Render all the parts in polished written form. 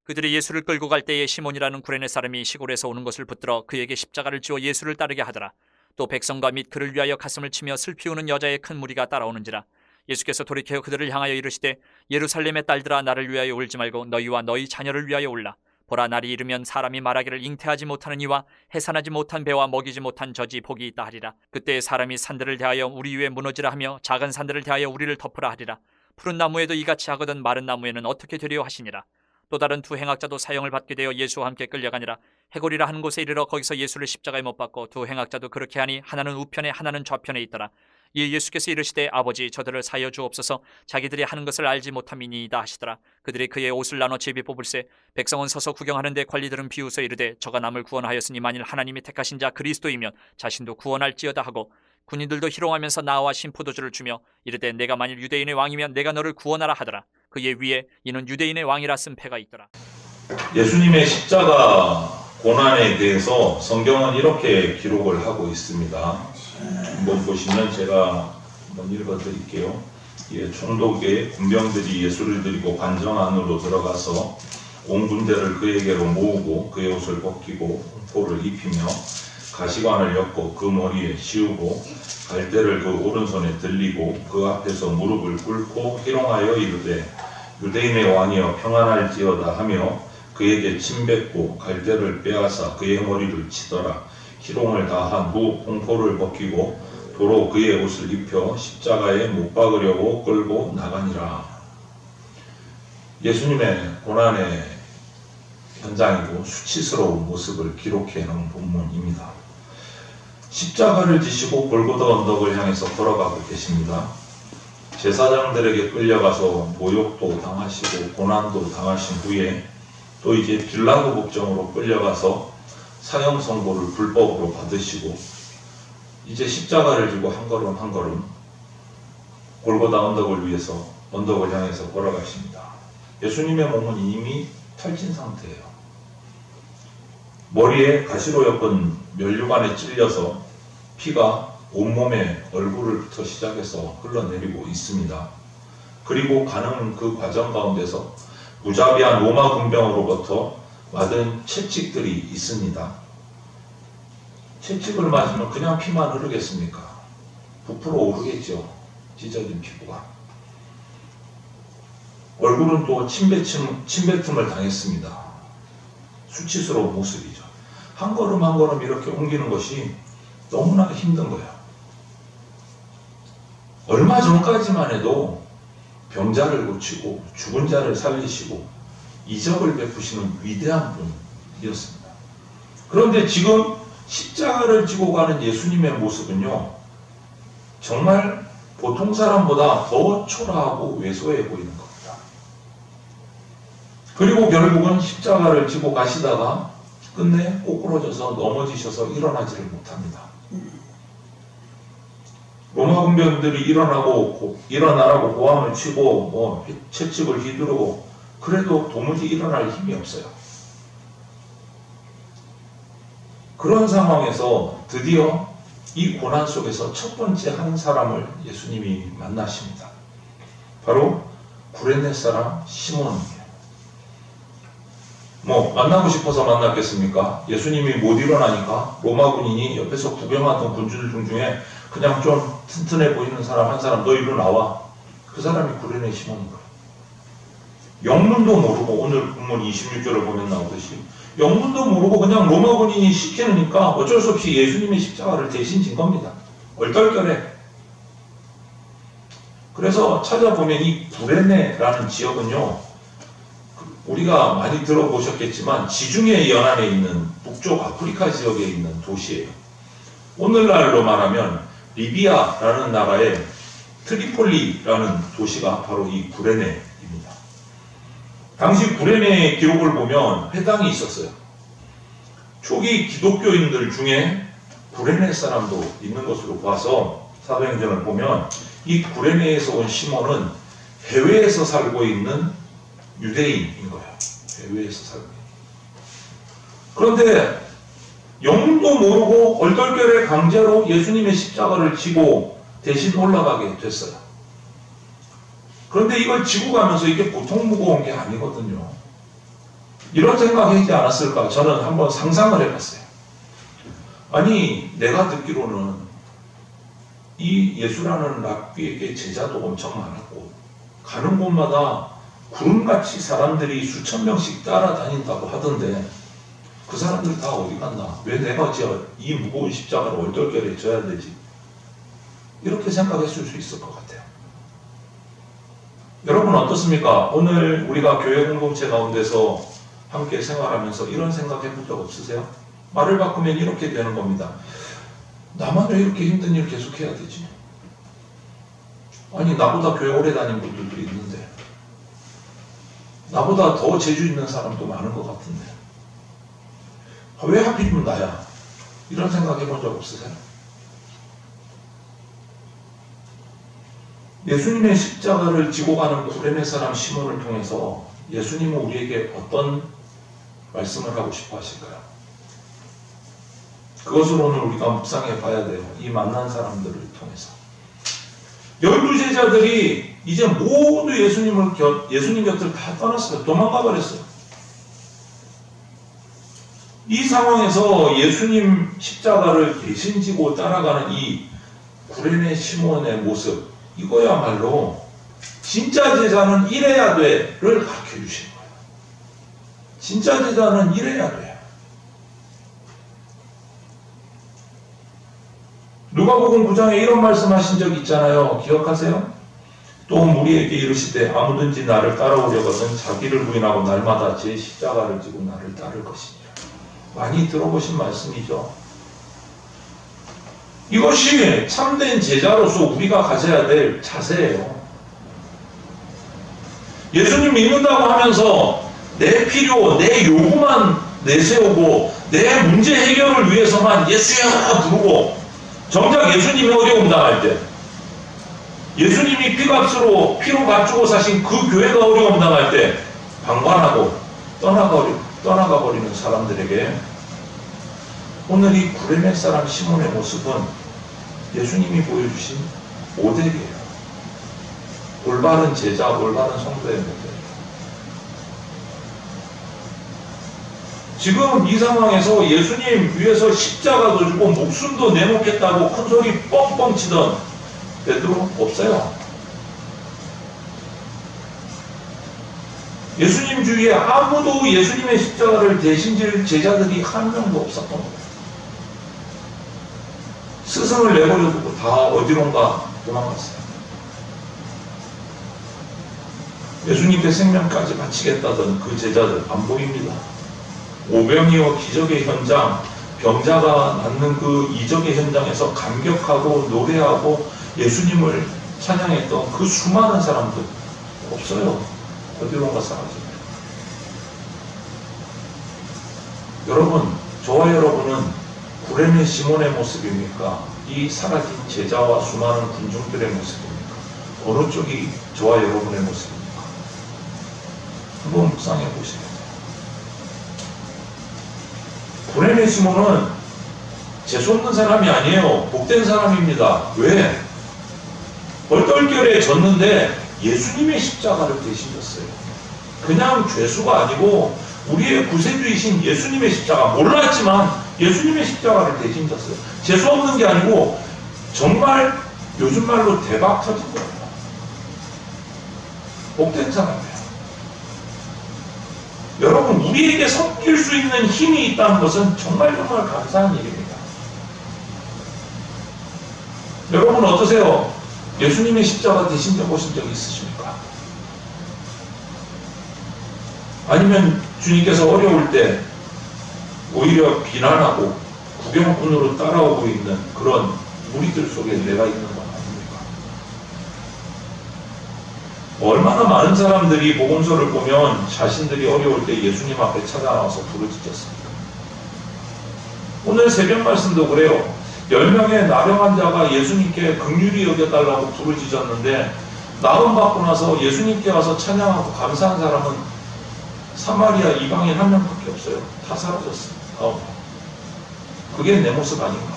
그들이 예수를 끌고 갈 때에 시몬이라는 구레네 사람이 시골에서 오는 것을 붙들어 그에게 십자가를 지어 예수를 따르게 하더라. 또 백성과 및 그를 위하여 가슴을 치며 슬피 우는 여자의 큰 무리가 따라오는지라. 예수께서 돌이켜 그들을 향하여 이르시되 예루살렘의 딸들아, 나를 위하여 울지 말고 너희와 너희 자녀를 위하여 울라. 보라, 날이 이르면 사람이 말하기를 잉태하지 못하는 이와 해산하지 못한 배와 먹이지 못한 젖이 복이 있다 하리라. 그때 사람이 산들을 대하여 우리 위에 무너지라 하며 작은 산들을 대하여 우리를 덮으라 하리라. 푸른 나무에도 이같이 하거든 마른 나무에는 어떻게 되리요 하시니라. 또 다른 두 행악자도 사형을 받게 되어 예수와 함께 끌려가니라. 해골이라 하는 곳에 이르러 거기서 예수를 십자가에 못 박고 두 행악자도 그렇게 하니 하나는 우편에 하나는 좌편에 있더라. 이에 예수께서 이르시되 아버지, 저들을 사여 주옵소서, 자기들이 하는 것을 알지 못함이니이다 하시더라. 그들이 그의 옷을 나눠 제비 뽑을세 백성은 서서 구경하는데 관리들은 비웃어 이르되 저가 남을 구원하였으니 만일 하나님이 택하신 자 그리스도이면 자신도 구원할지어다 하고, 군인들도 희롱하면서 나와 신포도주를 주며 이르되 내가 만일 유대인의 왕이면 내가 너를 구원하라 하더라. 그의 위에 이는 유대인의 왕이라 쓴 패가 있더라. 예수님의 십자가 고난에 대해서 성경은 이렇게 기록을 하고 있습니다. 한번 보시면 제가 한번 읽어드릴게요. 총독의 군병들이 예수를 들이고 관정 안으로 들어가서 온 군대를 그에게로 모으고 그의 옷을 벗기고 홍포를 입히며 가시관을 엮고 그 머리에 씌우고 갈대를 그 오른손에 들리고 그 앞에서 무릎을 꿇고 희롱하여 이르되 유대인의 왕이여 평안할지어다 하며 그에게 침뱉고 갈대를 빼앗아 그의 머리를 치더라. 희롱을 다한 후 홍포를 벗기고 도로 그의 옷을 입혀 십자가에 못 박으려고 끌고 나가니라. 예수님의 고난의 현장이고 수치스러운 모습을 기록해 놓은 본문입니다. 십자가를 지시고 골고다 언덕을 향해서 걸어가고 계십니다. 제사장들에게 끌려가서 모욕도 당하시고 고난도 당하신 후에 또 이제 빌라도 법정으로 끌려가서 사형 선고를 불법으로 받으시고 이제 십자가를 지고 한 걸음 한 걸음 골고다 언덕을 위해서 언덕을 향해서 걸어가십니다. 예수님의 몸은 이미 탈진 상태예요. 머리에 가시로 엮은 면류관에 찔려서 피가 온몸에 얼굴부터 시작해서 흘러내리고 있습니다. 그리고 가는 그 과정 가운데서 무자비한 로마 군병으로부터 맞은 채찍들이 있습니다. 채찍을 맞으면 그냥 피만 흐르겠습니까? 부풀어 오르겠죠. 찢어진 피부가. 얼굴은 또 침뱉음을 당했습니다. 수치스러운 모습이죠. 한 걸음 한 걸음 이렇게 옮기는 것이 너무나 힘든 거예요. 얼마 전까지만 해도 병자를 고치고 죽은 자를 살리시고 이적을 베푸시는 위대한 분이었습니다. 그런데 지금 십자가를 지고 가는 예수님의 모습은요, 정말 보통 사람보다 더 초라하고 왜소해 보이는 겁니다. 그리고 결국은 십자가를 지고 가시다가 끝내 꼬꾸러져서 넘어지셔서 일어나지를 못합니다. 로마 군병들이 일어나라고 고함을 치고 채찍을 휘두르고 그래도 도무지 일어날 힘이 없어요. 그런 상황에서 드디어 이 고난 속에서 첫 번째 한 사람을 예수님이 만나십니다. 바로 구레네 사람 시몬이에요. 만나고 싶어서 만났겠습니까? 예수님이 못 일어나니까 로마 군인이 옆에서 구경하던 군주들 중에 그냥 좀 튼튼해 보이는 사람 한 사람, 너 이리로 나와. 그 사람이 구레네 시몬인 거예요. 영문도 모르고, 오늘 본문 26절을 보면 나오듯이 영문도 모르고 그냥 로마 군인이 시키니까 어쩔 수 없이 예수님의 십자가를 대신 진 겁니다. 얼떨결에. 그래서 찾아보면 이 구레네라는 지역은요, 우리가 많이 들어보셨겠지만 지중해 연안에 있는 북쪽 아프리카 지역에 있는 도시예요. 오늘날로 말하면 리비아라는 나라의 트리폴리라는 도시가 바로 이 구레네입니다. 당시 구레네의 기록을 보면 회당이 있었어요. 초기 기독교인들 중에 구레네 사람도 있는 것으로 봐서 사도행전을 보면 이 구레네에서 온 시몬은 해외에서 살고 있는 유대인인 거예요. 해외에서 살고 있는. 그런데 영문도 모르고 얼떨결에 강제로 예수님의 십자가를 지고 대신 올라가게 됐어요. 그런데 이걸 지고 가면서 이게 보통 무거운 게 아니거든요. 이런 생각하지 않았을까? 저는 한번 상상을 해봤어요. 아니, 내가 듣기로는 이 예수라는 랍비에게 제자도 엄청 많았고 가는 곳마다 구름같이 사람들이 수천 명씩 따라다닌다고 하던데 그 사람들 다 어디 갔나? 왜 내가 이 무거운 십자가를 얼떨결에 져야 되지? 이렇게 생각했을 수 있을 것 같아요. 여러분 어떻습니까? 오늘 우리가 교회 공동체 가운데서 함께 생활하면서 이런 생각 해본 적 없으세요? 말을 바꾸면 이렇게 되는 겁니다. 나만 왜 이렇게 힘든 일 계속 해야 되지? 아니, 나보다 교회 오래 다닌 분들도 있는데 나보다 더 재주 있는 사람도 많은 것 같은데 왜 하필이면 나야? 이런 생각 해본 적 없으세요? 예수님의 십자가를 지고 가는 구레네 사람 시몬을 통해서 예수님은 우리에게 어떤 말씀을 하고 싶어 하실까요? 그것을 오늘 우리가 묵상해 봐야 돼요. 이 만난 사람들을 통해서. 12제자들이 이제 모두 예수님 곁을 다 떠났어요. 도망가 버렸어요. 이 상황에서 예수님 십자가를 대신 지고 따라가는 이 구레네 시몬의 모습, 이거야말로 진짜 제자는 이래야 돼를 가르쳐 주신 거예요. 진짜 제자는 이래야 돼요. 누가복음 9장에 이런 말씀하신 적 있잖아요. 기억하세요? 또 무리에게 이르시되 아무든지 나를 따라오려거든 자기를 부인하고 날마다 제 십자가를 지고 나를 따를 것이니라. 많이 들어보신 말씀이죠. 이것이 참된 제자로서 우리가 가져야 될 자세예요. 예수님 믿는다고 하면서 내 필요, 내 요구만 내세우고 내 문제 해결을 위해서만 예수야 부르고 정작 예수님이 어려움 당할 때 예수님이 피값으로 피로 갖추고 사신 그 교회가 어려움 당할 때 방관하고 떠나가 버리는 사람들에게 오늘 이 구레네 사람 시몬의 모습은 예수님이 보여주신 모델이에요. 올바른 제자, 올바른 성도의 모델. 지금 이 상황에서 예수님 위해서 십자가도 주고 목숨도 내놓겠다고 큰 소리 뻥뻥 치던 베드로 없어요. 예수님 주위에 아무도 예수님의 십자가를 대신 질 제자들이 한 명도 없었던 거예요. 스승을 내버려두고 다 어디론가 도망갔어요. 예수님께 생명까지 바치겠다던 그 제자들 안 보입니다. 오병이어 기적의 현장, 병자가 낫는 그 이적의 현장에서 감격하고 노래하고 예수님을 찬양했던 그 수많은 사람들 없어요. 어디론가 사라집니다. 여러분, 저와 여러분은 구레네 시몬의 모습입니까? 이 사라진 제자와 수많은 군중들의 모습입니까? 어느 쪽이 저와 여러분의 모습입니까? 한번 묵상해 보시겠어요? 구레네 시몬은 재수없는 사람이 아니에요. 복된 사람입니다. 왜? 얼떨결에 졌는데 예수님의 십자가를 대신 졌어요. 그냥 죄수가 아니고 우리의 구세주이신 예수님의 십자가, 몰랐지만 예수님의 십자가를 대신 졌어요. 재수없는 게 아니고 정말 요즘 말로 대박 터진 거예요. 복된 사람이에요. 여러분, 우리에게 섞일 수 있는 힘이 있다는 것은 정말 감사한 일입니다. 여러분 어떠세요? 예수님의 십자가 대신 져보신 적 있으십니까? 아니면 주님께서 어려울 때 오히려 비난하고 구경꾼으로 따라오고 있는 그런 무리들 속에 내가 있는 건 아닙니까? 얼마나 많은 사람들이 복음서를 보면 자신들이 어려울 때 예수님 앞에 찾아나와서 부르짖었습니다. 오늘 새벽 말씀도 그래요. 10명의 나병 환자가 예수님께 긍휼히 여겨달라고 부르짖었는데 나음 받고 나서 예수님께 와서 찬양하고 감사한 사람은 사마리아 이방인 한 명밖에 없어요. 다 사라졌어요. 그게 내 모습 아닌가?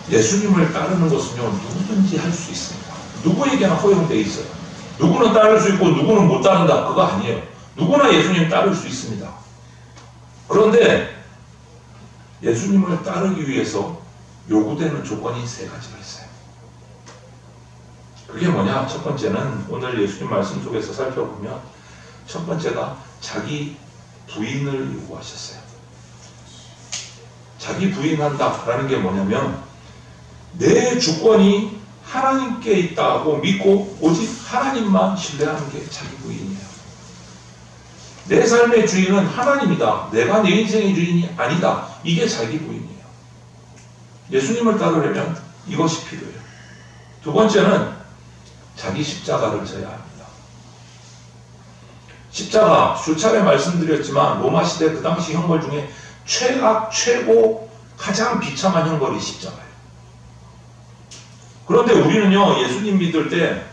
예수님을 따르는 것은요, 누구든지 할 수 있습니다. 누구에게나 허용되어 있어요. 누구는 따를 수 있고 누구는 못 따른다. 그거 아니에요. 누구나 예수님 따를 수 있습니다. 그런데 예수님을 따르기 위해서 요구되는 조건이 세 가지가 있어요. 그게 뭐냐? 첫 번째는 오늘 예수님 말씀 속에서 살펴보면 첫 번째가 자기 부인을 요구하셨어요. 자기 부인한다라는 게 뭐냐면 내 주권이 하나님께 있다고 믿고 오직 하나님만 신뢰하는 게 자기 부인이에요. 내 삶의 주인은 하나님이다. 내가 내 인생의 주인이 아니다. 이게 자기 부인이에요. 예수님을 따르려면 이것이 필요해요. 두 번째는 자기 십자가를 져야 합니다. 십자가 수차례 말씀드렸지만 로마 시대 그 당시 형벌 중에 최악 최고 가장 비참한 형벌이 십자가예요. 그런데 우리는요 예수님 믿을 때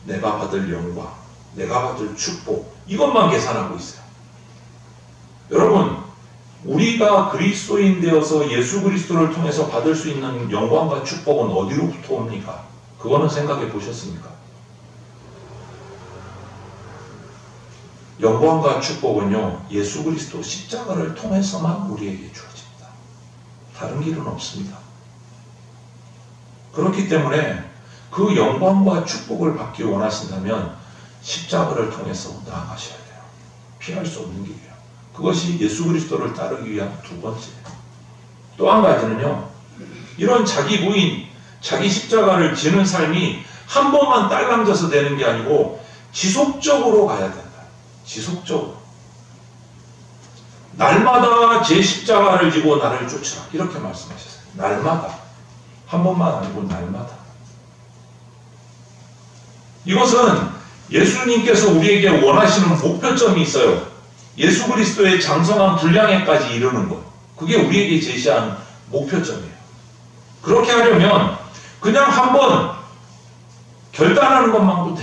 내가 받을 영광, 내가 받을 축복 이것만 계산하고 있어요. 여러분 우리가 그리스도인 되어서 예수 그리스도를 통해서 받을 수 있는 영광과 축복은 어디로부터 옵니까? 그거는 생각해 보셨습니까? 영광과 축복은요 예수 그리스도 십자가를 통해서만 우리에게 주어집니다. 다른 길은 없습니다. 그렇기 때문에 그 영광과 축복을 받기 원하신다면 십자가를 통해서 나아가셔야 돼요. 피할 수 없는 길이에요. 그것이 예수 그리스도를 따르기 위한 두 번째예요. 또 한 가지는요 이런 자기 부인, 자기 십자가를 지는 삶이 한 번만 딸랑져서 되는 게 아니고 지속적으로 가야 된다. 지속적으로. 날마다 제 십자가를 지고 나를 쫓으라. 이렇게 말씀하셨어요. 날마다. 한 번만 아니고 날마다. 이것은 예수님께서 우리에게 원하시는 목표점이 있어요. 예수 그리스도의 장성한 분량에까지 이르는 것. 그게 우리에게 제시한 목표점이에요. 그렇게 하려면 그냥 한번 결단하는 것만으로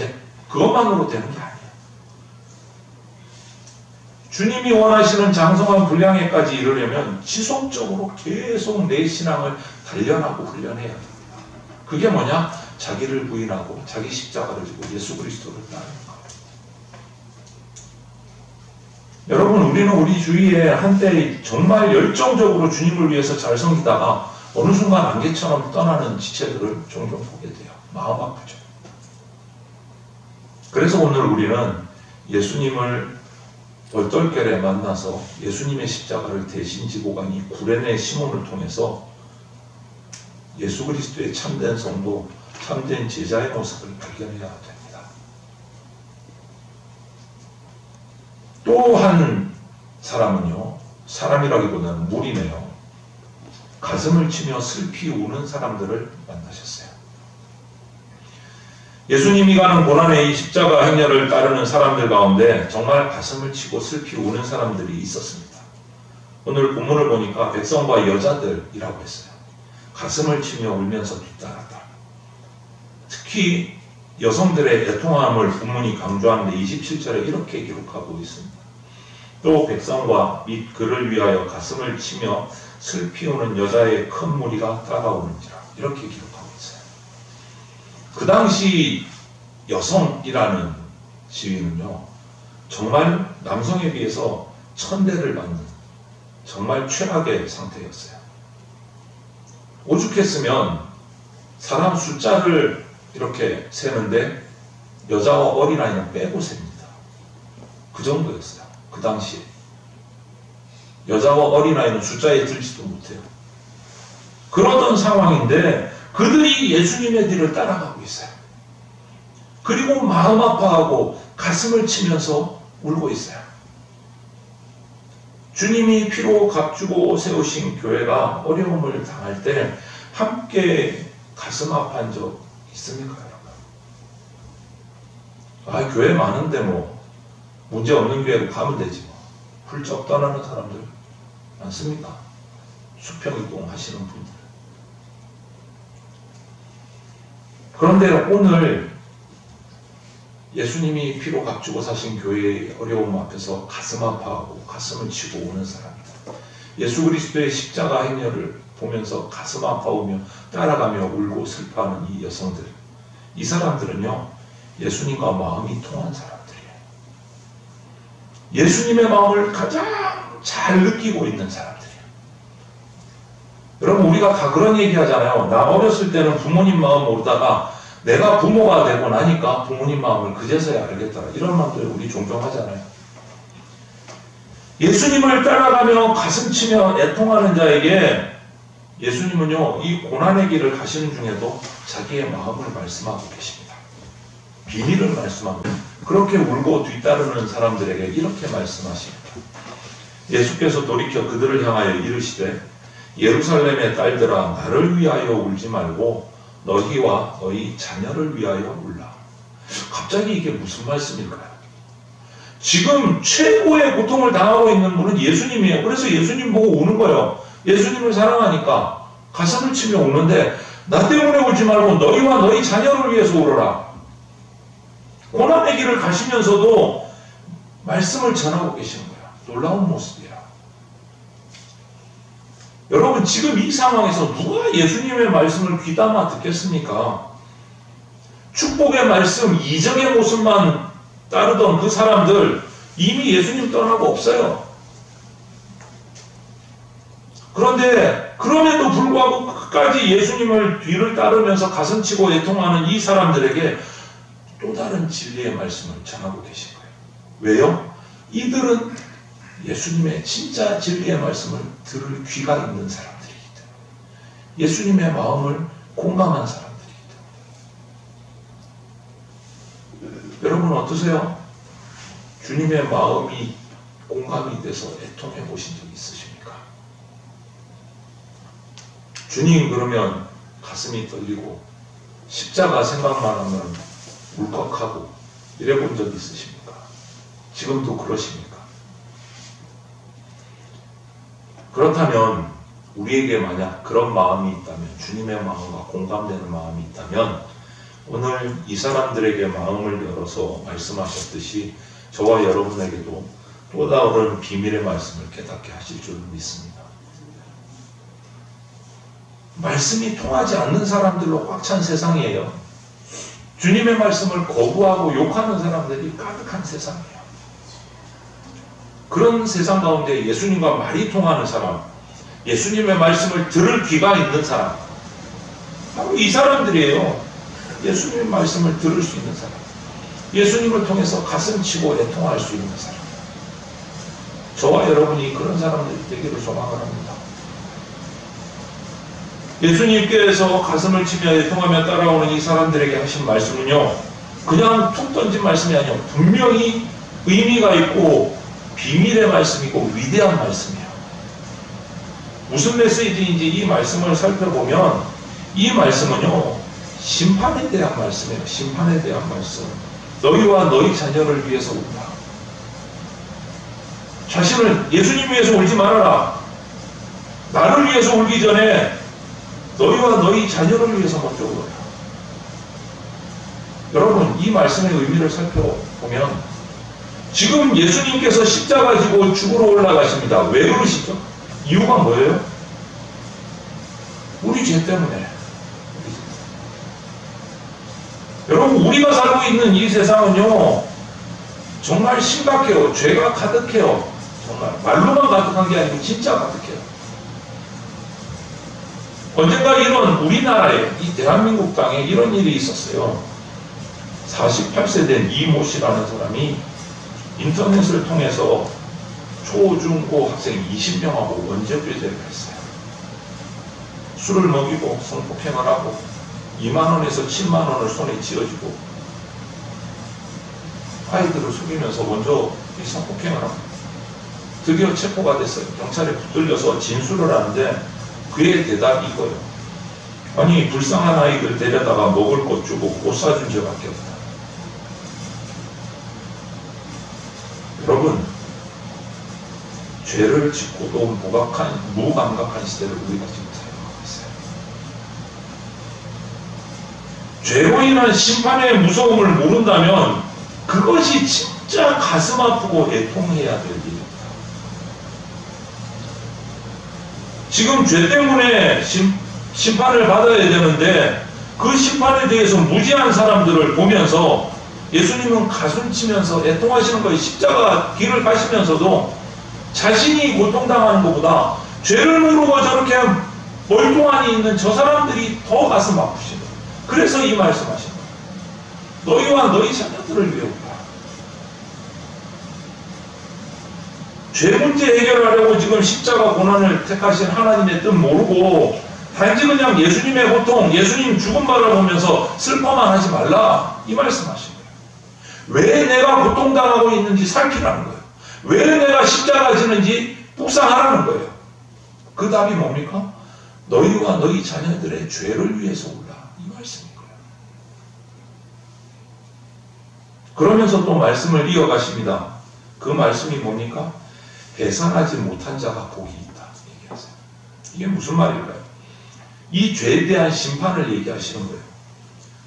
그것만으로 되는 게 아니에요. 주님이 원하시는 장성한 분량에까지 이르려면 지속적으로 계속 내 신앙을 단련하고 훈련해야 됩니다. 그게 뭐냐? 자기를 부인하고 자기 십자가를 지고 예수 그리스도를 따르는 거예요. 여러분 우리는 우리 주위에 한때 정말 열정적으로 주님을 위해서 잘 섬기다가 어느 순간 안개처럼 떠나는 지체들을 종종 보게 돼요. 마음 아프죠. 그래서 오늘 우리는 예수님을 얼떨결에 만나서 예수님의 십자가를 대신 지고 간 이 구레네 시몬을 통해서 예수 그리스도의 참된 성도, 참된 제자의 모습을 발견해야 됩니다. 또 한 사람은요, 사람이라기보다는 물이네요. 가슴을 치며 슬피 우는 사람들을 만나셨어요. 예수님이 가는 고난의 이 십자가 행렬을 따르는 사람들 가운데 정말 가슴을 치고 슬피 우는 사람들이 있었습니다. 오늘 본문을 보니까 백성과 여자들이라고 했어요. 가슴을 치며 울면서 뒤따랐다. 특히 여성들의 애통함을 본문이 강조하는데 27절에 이렇게 기록하고 있습니다. 또 백성과 및 그를 위하여 가슴을 치며 슬피 우는 여자의 큰 무리가 따라오는지라 이렇게 기록하고 있어요. 그 당시 여성이라는 지위는요 정말 남성에 비해서 천대를 받는 정말 최악의 상태였어요. 오죽했으면 사람 숫자를 이렇게 세는데 여자와 어린아이는 빼고 셉니다. 그 정도였어요. 그 당시에 여자와 어린아이는 숫자에 들지도 못해요. 그러던 상황인데 그들이 예수님의 뒤를 따라가고 있어요. 그리고 마음 아파하고 가슴을 치면서 울고 있어요. 주님이 피로 값주고 세우신 교회가 어려움을 당할 때 함께 가슴 아파한 적 있습니까, 여러분? 아, 교회 많은데 뭐 문제 없는 교회로 가면 되지 뭐. 훌쩍 떠나는 사람들 많습니까? 수평이동 하시는 분들. 그런데 오늘 예수님이 피로 값주고 사신 교회의 어려움 앞에서 가슴 아파하고 가슴을 치고 오는 사람이다. 예수 그리스도의 십자가 행렬을 보면서 가슴 아파오며 따라가며 울고 슬퍼하는 이 여성들. 이 사람들은요, 예수님과 마음이 통한 사람들이에요. 예수님의 마음을 가장 잘 느끼고 있는 사람들이에요. 여러분, 우리가 다 그런 얘기 하잖아요. 나 어렸을 때는 부모님 마음 모르다가 내가 부모가 되고 나니까 부모님 마음을 그제서야 알겠더라. 이런 말들 우리 종종 하잖아요. 예수님을 따라가며 가슴치며 애통하는 자에게 예수님은요, 이 고난의 길을 가시는 중에도 자기의 마음을 말씀하고 계십니다. 비밀을 말씀하고, 그렇게 울고 뒤따르는 사람들에게 이렇게 말씀하십니다. 예수께서 돌이켜 그들을 향하여 이르시되, 예루살렘의 딸들아, 나를 위하여 울지 말고 너희와 너희 자녀를 위하여 울라. 갑자기 이게 무슨 말씀일까요? 지금 최고의 고통을 당하고 있는 분은 예수님이에요. 그래서 예수님 보고 우는 거예요. 예수님을 사랑하니까 가슴을 치며 우는데, 나 때문에 울지 말고 너희와 너희 자녀를 위해서 울어라. 고난의 길을 가시면서도 말씀을 전하고 계시는 거예요. 놀라운 모습이야. 여러분, 지금 이 상황에서 누가 예수님의 말씀을 귀담아 듣겠습니까? 축복의 말씀, 이적의 모습만 따르던 그 사람들 이미 예수님 떠나고 없어요. 그런데 그럼에도 불구하고 끝까지 예수님을 뒤를 따르면서 가슴치고 애통하는 이 사람들에게 또 다른 진리의 말씀을 전하고 계신 거예요. 왜요? 이들은 예수님의 진짜 진리의 말씀을 들을 귀가 있는 사람들이기 때문에, 예수님의 마음을 공감한 사람들이기 때문에. 여러분 어떠세요? 주님의 마음이 공감이 돼서 애통해 보신 적 있으십니까? 주님 그러면 가슴이 떨리고 십자가 생각만 하면 울컥하고 이래 본 적 있으십니까? 지금도 그러십니까? 그렇다면 우리에게 만약 그런 마음이 있다면, 주님의 마음과 공감되는 마음이 있다면, 오늘 이 사람들에게 마음을 열어서 말씀하셨듯이 저와 여러분에게도 또 다른 비밀의 말씀을 깨닫게 하실 줄 믿습니다. 말씀이 통하지 않는 사람들로 꽉 찬 세상이에요. 주님의 말씀을 거부하고 욕하는 사람들이 가득한 세상이에요. 그런 세상 가운데 예수님과 말이 통하는 사람, 예수님의 말씀을 들을 귀가 있는 사람, 바로 이 사람들이에요. 예수님의 말씀을 들을 수 있는 사람, 예수님을 통해서 가슴치고 애통할 수 있는 사람. 저와 여러분이 그런 사람들이 되기를 소망을 합니다. 예수님께서 가슴을 치며 애통하며 따라오는 이 사람들에게 하신 말씀은요, 그냥 툭 던진 말씀이 아니요, 분명히 의미가 있고 비밀의 말씀이고 위대한 말씀이에요. 무슨 메시지인지 이 말씀을 살펴보면, 이 말씀은요, 심판에 대한 말씀이에요. 심판에 대한 말씀. 너희와 너희 자녀를 위해서 울라. 자신을 예수님 위해서 울지 말아라. 나를 위해서 울기 전에 너희와 너희 자녀를 위해서 먼저 울어라. 여러분, 이 말씀의 의미를 살펴보면, 지금 예수님께서 십자가 지고 죽으러 올라가십니다. 왜 그러시죠? 이유가 뭐예요? 우리 죄 때문에. 여러분, 우리가 살고 있는 이 세상은요, 정말 심각해요. 죄가 가득해요. 정말 말로만 가득한 게 아니고 진짜 가득해요. 언젠가 이런 우리나라에, 이 대한민국 땅에 이런 일이 있었어요. 48세 된 이모 씨라는 사람이 인터넷을 통해서 초, 중, 고 학생 20명하고 원죄죄를 했어요. 술을 먹이고 성폭행을 하고 2만 원에서 7만 원을 손에 쥐어주고 아이들을 속이면서 먼저 이 성폭행을 합니다. 드디어 체포가 됐어요. 경찰에 붙들려서 진술을 하는데 그의 대답이 이거예요. 아니, 불쌍한 아이들 데려다가 먹을 것 주고 옷 사준 죄밖에 없다. 여러분, 죄를 짓고도 무감각한 시대를 우리가 지금 살아가고 있어요. 죄로 인한 심판의 무서움을 모른다면 그것이 진짜 가슴 아프고 애통해야 될 일입니다. 지금 죄 때문에 심판을 받아야 되는데 그 심판에 대해서 무지한 사람들을 보면서 예수님은 가슴 치면서 애통하시는 거예요. 십자가 길을 가시면서도 자신이 고통당하는 것보다 죄를 모르고 저렇게 멀뚱하니 있는 저 사람들이 더 가슴 아프신 거예요. 그래서 이 말씀하신 거예요. 너희와 너희 자녀들을 위해 울라. 죄 문제 해결하려고 지금 십자가 고난을 택하신 하나님의 뜻 모르고 단지 그냥 예수님의 고통, 예수님 죽음 바라보면서 슬퍼만 하지 말라, 이 말씀하신 거예요. 왜 내가 고통당하고 있는지 살피라는 거예요. 왜 내가 십자가 지는지 묵상하라는 거예요. 그 답이 뭡니까? 너희와 너희 자녀들의 죄를 위해서 울라, 이 말씀인 거예요. 그러면서 또 말씀을 이어가십니다. 그 말씀이 뭡니까? 해산하지 못한 자가 복이 있다, 얘기하세요. 이게 무슨 말일까요? 이 죄에 대한 심판을 얘기하시는 거예요.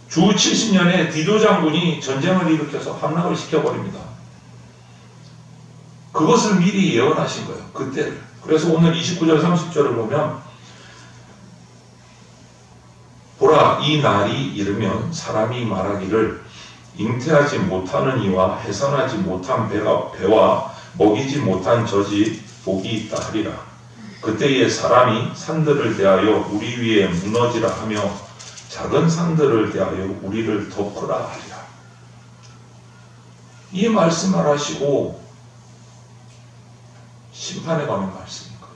주 70년에 디도 장군이 전쟁을 일으켜서 함락을 시켜버립니다. 그것을 미리 예언하신 거예요. 그때를. 그래서 오늘 29절 30절을 보면 보라, 이 날이 이르면 사람이 말하기를 잉태하지 못하는 이와 해산하지 못한 배와 먹이지 못한 젖이 복이 있다 하리라. 그때에 사람이 산들을 대하여 우리 위에 무너지라 하며 작은 산들을 대하여 우리를 덮으라 하리라. 이 말씀을 하시고 심판에 관한 말씀입니다.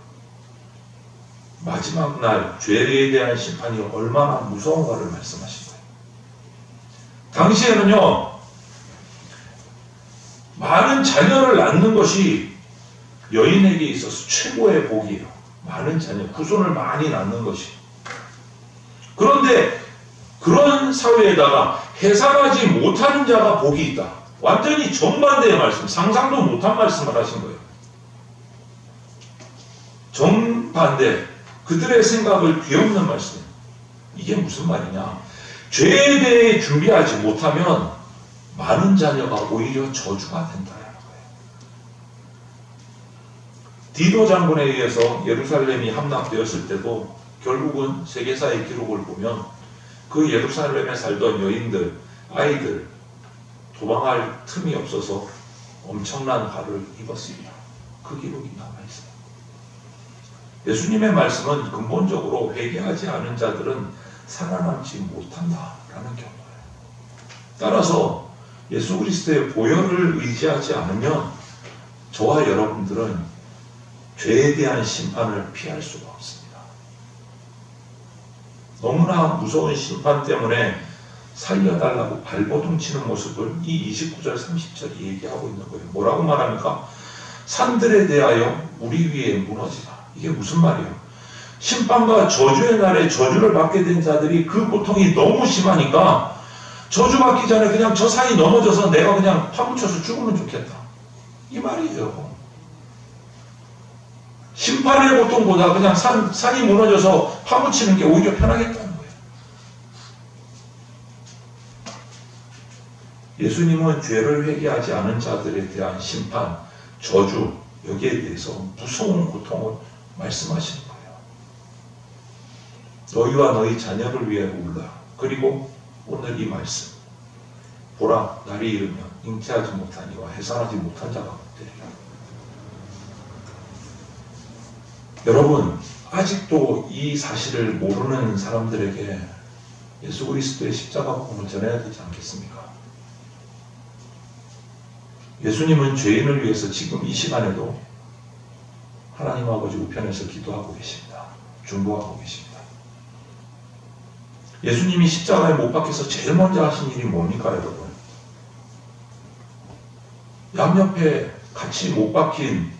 마지막 날 죄에 대한 심판이 얼마나 무서운가를 말씀하신 거예요. 당시에는요, 많은 자녀를 낳는 것이 여인에게 있어서 최고의 복이에요. 많은 자녀, 후손을 많이 낳는 것이. 그런데 그런 사회에다가 해산하지 못하는 자가 복이 있다. 완전히 정반대의 말씀, 상상도 못한 말씀을 하신 거예요. 정반대, 그들의 생각을 뒤엎는 말씀. 이게 무슨 말이냐? 죄에 대해 준비하지 못하면 많은 자녀가 오히려 저주가 된다는 거예요. 디도 장군에 의해서 예루살렘이 함락되었을 때도 결국은 세계사의 기록을 보면 그 예루살렘에 살던 여인들, 아이들 도망할 틈이 없어서 엄청난 화를 입었습니다. 그 기록이 남아있어요. 예수님의 말씀은 근본적으로 회개하지 않은 자들은 살아남지 못한다라는 경고예요. 따라서 예수 그리스도의 보혈을 의지하지 않으면 저와 여러분들은 죄에 대한 심판을 피할 수가 없습니다. 너무나 무서운 심판 때문에 살려달라고 발버둥 치는 모습을 이 29절 30절이 얘기하고 있는 거예요. 뭐라고 말합니까? 산들에 대하여 우리 위에 무너지라. 이게 무슨 말이에요? 심판과 저주의 날에 저주를 받게 된 자들이 그 고통이 너무 심하니까 저주받기 전에 그냥 저 산이 넘어져서 내가 그냥 파묻혀서 죽으면 좋겠다, 이 말이에요. 심판의 고통보다 그냥 산이 무너져서 파묻히는 게 오히려 편하겠다는 거예요. 예수님은 죄를 회개하지 않은 자들에 대한 심판, 저주, 여기에 대해서 무서운 고통을 말씀하시는 거예요. 너희와 너희 자녀를 위해 울라. 그리고 오늘 이 말씀, 보라, 날이 이르면 잉태하지 못한 이와 해산하지 못한 자가 되리라. 여러분, 아직도 이 사실을 모르는 사람들에게 예수 그리스도의 십자가 복음을 전해야 되지 않겠습니까? 예수님은 죄인을 위해서 지금 이 시간에도 하나님 아버지 우편에서 기도하고 계십니다. 중보하고 계십니다. 예수님이 십자가에 못 박혀서 제일 먼저 하신 일이 뭡니까, 여러분? 양옆에 같이 못 박힌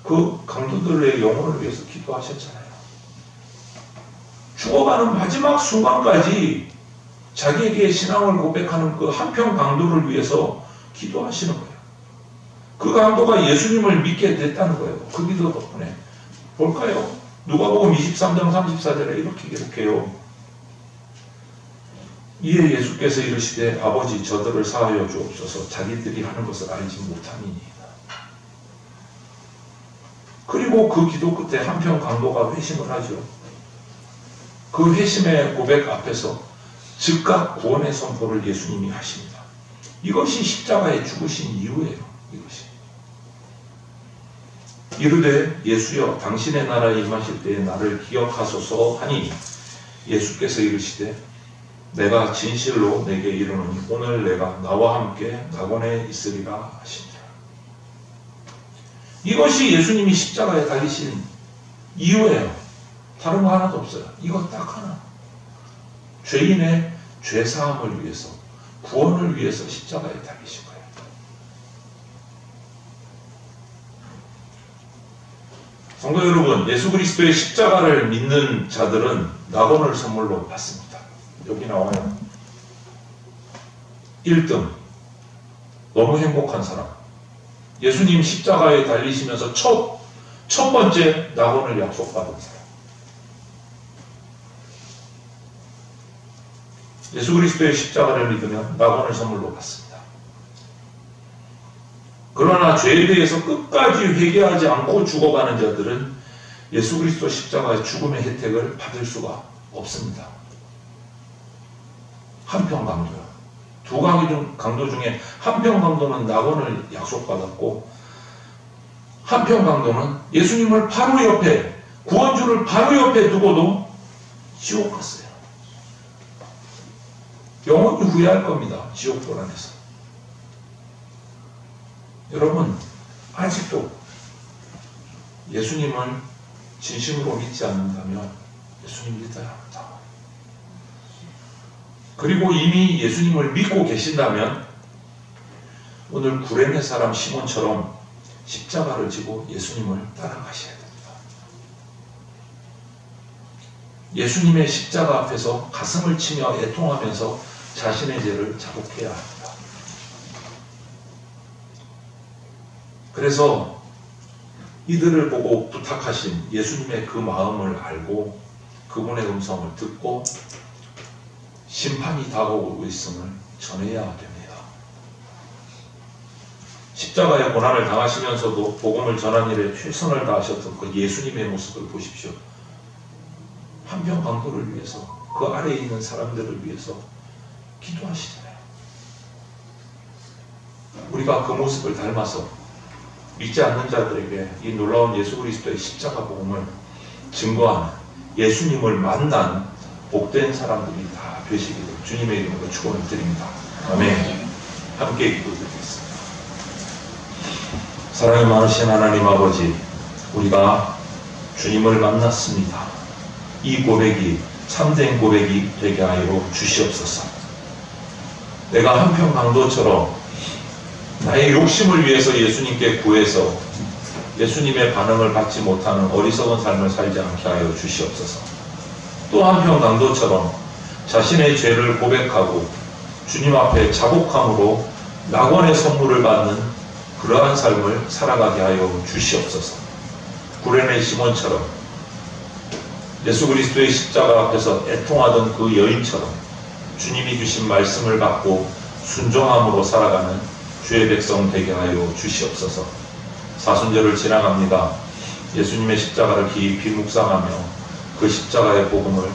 그 강도들의 영혼을 위해서 기도하셨잖아요. 죽어가는 마지막 순간까지 자기에게 신앙을 고백하는 그 한평 강도를 위해서 기도하시는 거예요. 그 강도가 예수님을 믿게 됐다는 거예요. 그 기도 덕분에. 볼까요? 누가복음 23장 34절에 이렇게 기록해요. 이에 예수께서 이르시되 아버지 저들을 사하여 주옵소서 자기들이 하는 것을 알지 못함이니이다. 그리고 그 기도 끝에 한편 강도가 회심을 하죠. 그 회심의 고백 앞에서 즉각 구원의 선포를 예수님이 하십니다. 이것이 십자가에 죽으신 이유예요. 이것이. 이르되 예수여 당신의 나라에 임하실 때에 나를 기억하소서 하니 예수께서 이르시되 내가 진실로 내게 이르노니 오늘 내가 나와 함께 낙원에 있으리라 하시니라. 이것이 예수님이 십자가에 달리신 이유예요. 다른 거 하나도 없어요. 이거 딱 하나. 죄인의 죄사함을 위해서, 구원을 위해서 십자가에 달리신 거예요. 성도 여러분, 예수 그리스도의 십자가를 믿는 자들은 낙원을 선물로 받습니다. 여기 나와요. 1등, 너무 행복한 사람. 예수님 십자가에 달리시면서 첫 번째 낙원을 약속받은 사람. 예수 그리스도의 십자가를 믿으면 낙원을 선물로 받습니다. 그러나 죄에 대해서 끝까지 회개하지 않고 죽어가는 자들은 예수 그리스도 십자가의 죽음의 혜택을 받을 수가 없습니다. 한평 강도요. 두 강도 중에 한평 강도는 낙원을 약속받았고, 한평 강도는 예수님을 바로 옆에, 구원주를 바로 옆에 두고도 지옥 갔어요. 영원히 후회할 겁니다. 지옥 불안해서. 여러분, 아직도 예수님을 진심으로 믿지 않는다면 예수님 믿어야 합니다. 그리고 이미 예수님을 믿고 계신다면 오늘 구레네 사람 시몬처럼 십자가를 지고 예수님을 따라가셔야 됩니다. 예수님의 십자가 앞에서 가슴을 치며 애통하면서 자신의 죄를 자복해야 합니다. 그래서 이들을 보고 부탁하신 예수님의 그 마음을 알고 그분의 음성을 듣고 심판이 다가오고 있음을 전해야 됩니다. 십자가의 고난을 당하시면서도 복음을 전하는 일에 최선을 다하셨던 그 예수님의 모습을 보십시오. 한평 강도를 위해서, 그 아래에 있는 사람들을 위해서 기도하시잖아요. 우리가 그 모습을 닮아서 믿지 않는 자들에게 이 놀라운 예수 그리스도의 십자가 복음을 증거하는, 예수님을 만난 복된 사람들이 다 되시기를 주님의 이름으로 축원을 드립니다. 아멘. 함께 기도드리겠습니다. 사랑이 많으신 하나님 아버지, 우리가 주님을 만났습니다. 이 고백이 참된 고백이 되게 하여 주시옵소서. 내가 한평 강도처럼 나의 욕심을 위해서 예수님께 구해서 예수님의 반응을 받지 못하는 어리석은 삶을 살지 않게 하여 주시옵소서. 또 한평 강도처럼 자신의 죄를 고백하고 주님 앞에 자복함으로 낙원의 선물을 받는 그러한 삶을 살아가게 하여 주시옵소서. 구레네 시몬처럼 예수 그리스도의 십자가 앞에서 애통하던 그 여인처럼 주님이 주신 말씀을 받고 순종함으로 살아가는 주의 백성 되게 하여 주시옵소서. 사순절을 지나갑니다. 예수님의 십자가를 깊이 묵상하며 그 십자가의 복음을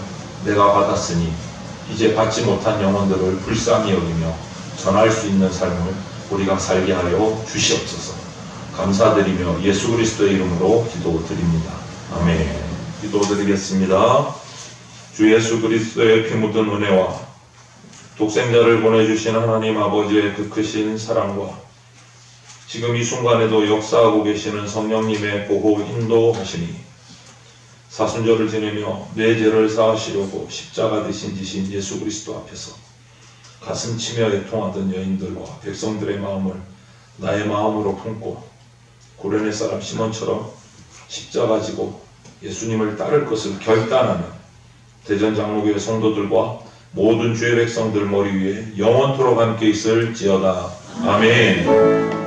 내가 받았으니 이제 받지 못한 영혼들을 불쌍히 여기며 전할 수 있는 삶을 우리가 살게 하여 주시옵소서. 감사드리며 예수 그리스도의 이름으로 기도드립니다. 아멘. 기도드리겠습니다. 주 예수 그리스도의 피 묻은 은혜와 독생자를 보내주신 하나님 아버지의 그 크신 사랑과 지금 이 순간에도 역사하고 계시는 성령님의 보호 인도하시니 사순절을 지내며 내 죄를 사하시려고 십자가 대신 지신 예수 그리스도 앞에서 가슴 치며 애통하던 여인들과 백성들의 마음을 나의 마음으로 품고 구레네 사람 시몬처럼 십자가 지고 예수님을 따를 것을 결단하는 대전장로교회 성도들과 모든 주의 백성들 머리 위에 영원토록 함께 있을지어다. 아멘.